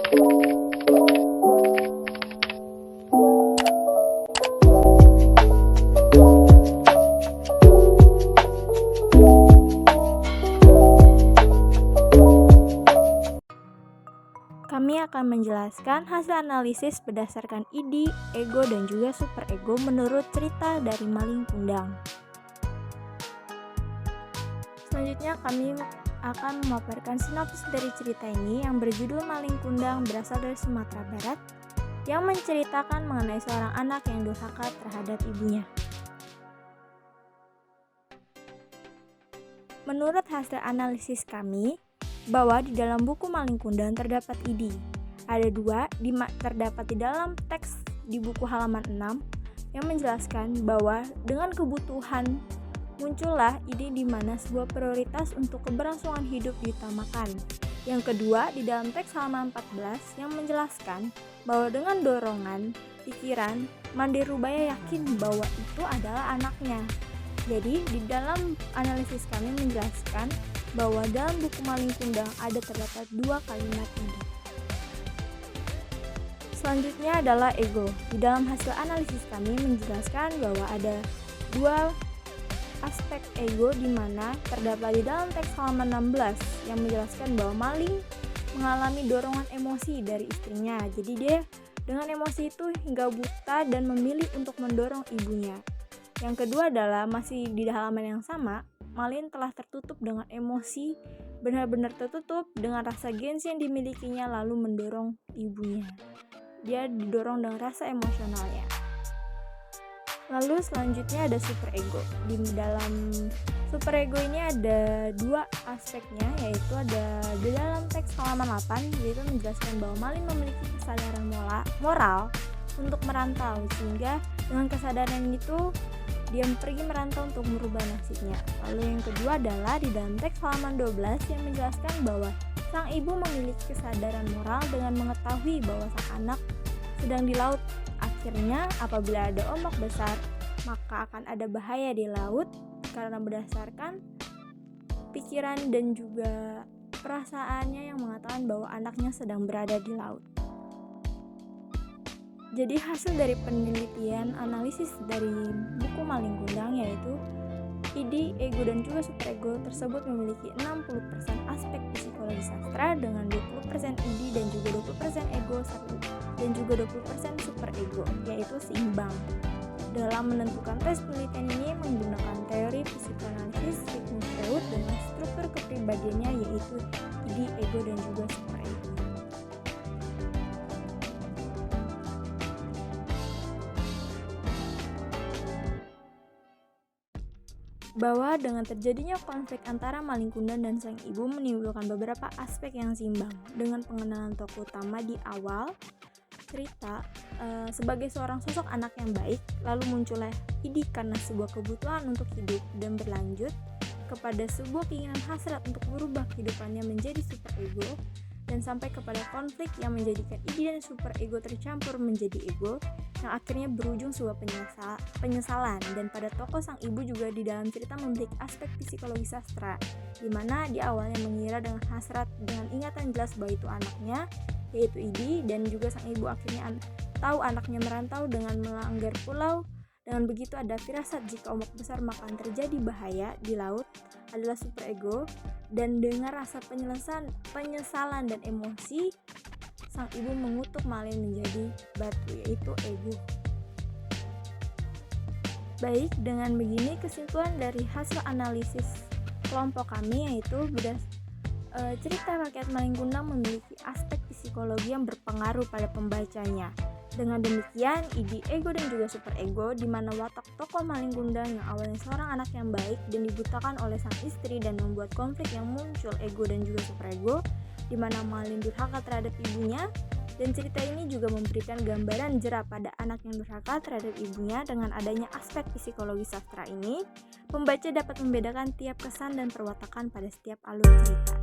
Kami akan menjelaskan hasil analisis berdasarkan ID, ego, dan juga superego menurut cerita dari Maling Kundang. Selanjutnya kami akan memaparkan sinopsis dari cerita ini yang berjudul Maling Kundang berasal dari Sumatera Barat yang menceritakan mengenai seorang anak yang durhaka terhadap ibunya. Menurut hasil analisis kami, bahwa di dalam buku Maling Kundang terdapat ID. Ada dua, terdapat di dalam teks di buku halaman 6 yang menjelaskan bahwa dengan kebutuhan muncullah ide di mana sebuah prioritas untuk keberlangsungan hidup diutamakan. Yang kedua, di dalam teks halaman 14 yang menjelaskan bahwa dengan dorongan, pikiran, Mande Rubaya yakin bahwa itu adalah anaknya. Jadi, di dalam analisis kami menjelaskan bahwa dalam buku Maling Kundang ada terdapat dua kalimat ini. Selanjutnya adalah ego. Di dalam hasil analisis kami menjelaskan bahwa ada dua aspek ego di mana terdapat di dalam teks halaman 16 yang menjelaskan bahwa Maling mengalami dorongan emosi dari istrinya. Jadi dia dengan emosi itu hingga buta dan memilih untuk mendorong ibunya. Yang kedua adalah masih di halaman yang sama, Maling telah tertutup dengan emosi, benar-benar tertutup dengan rasa gengsi yang dimilikinya lalu mendorong ibunya. Dia didorong dengan rasa emosionalnya. Lalu selanjutnya ada superego. Di dalam superego ini ada dua aspeknya, yaitu ada di dalam teks halaman 8 yaitu menjelaskan bahwa Maling memiliki kesadaran moral untuk merantau, sehingga dengan kesadaran itu dia pergi merantau untuk merubah nasibnya. Lalu yang kedua adalah di dalam teks halaman 12 yang menjelaskan bahwa sang ibu memiliki kesadaran moral dengan mengetahui bahwa sang anak sedang di laut. Akhirnya apabila ada ombak besar, maka akan ada bahaya di laut karena berdasarkan pikiran dan juga perasaannya yang mengatakan bahwa anaknya sedang berada di laut. Jadi hasil dari penelitian analisis dari buku Maling Kundang yaitu ID, ego, dan juga superego tersebut memiliki 60% aspek psikologi sastra dengan 20% ID dan juga 20% ego dan juga 20% superego, yaitu seimbang. Dalam menentukan tes penelitian ini menggunakan teori psikoanalisis Sigmund Freud dengan struktur kepribadiannya yaitu ID, ego, dan juga superego. Bahwa dengan terjadinya konflik antara Maling Kundang dan sang ibu menimbulkan beberapa aspek yang seimbang. Dengan pengenalan tokoh utama di awal cerita sebagai seorang sosok anak yang baik, lalu muncullah ide karena sebuah kebutuhan untuk hidup dan berlanjut kepada sebuah keinginan hasrat untuk merubah kehidupannya menjadi superego, dan sampai kepada konflik yang menjadikan ide dan superego tercampur menjadi ego yang akhirnya berujung sebuah penyesalan. Dan pada tokoh sang ibu juga di dalam cerita memiliki aspek psikologi sastra, di mana di awalnya mengira dengan hasrat dengan ingatan jelas bahwa itu anaknya yaitu ide, dan juga sang ibu akhirnya tahu anaknya merantau dengan melanggar pulau. Dengan begitu ada firasat jika ombak besar maka akan terjadi bahaya di laut adalah superego, dan dengan rasa penyesalan dan emosi sang ibu mengutuk Maling menjadi batu yaitu ego. Baik, dengan begini kesimpulan dari hasil analisis kelompok kami yaitu cerita rakyat Maling Kundang memiliki aspek psikologi yang berpengaruh pada pembacanya. Dengan demikian, ide, ego, dan juga superego di mana watak tokoh Maling Kundang yang awalnya seorang anak yang baik dan dibutakan oleh sang istri dan membuat konflik yang muncul ego dan juga superego, di mana Maling durhaka terhadap ibunya. Dan cerita ini juga memberikan gambaran jera pada anak yang durhaka terhadap ibunya. Dengan adanya aspek psikologi sastra ini, pembaca dapat membedakan tiap kesan dan perwatakan pada setiap alur cerita.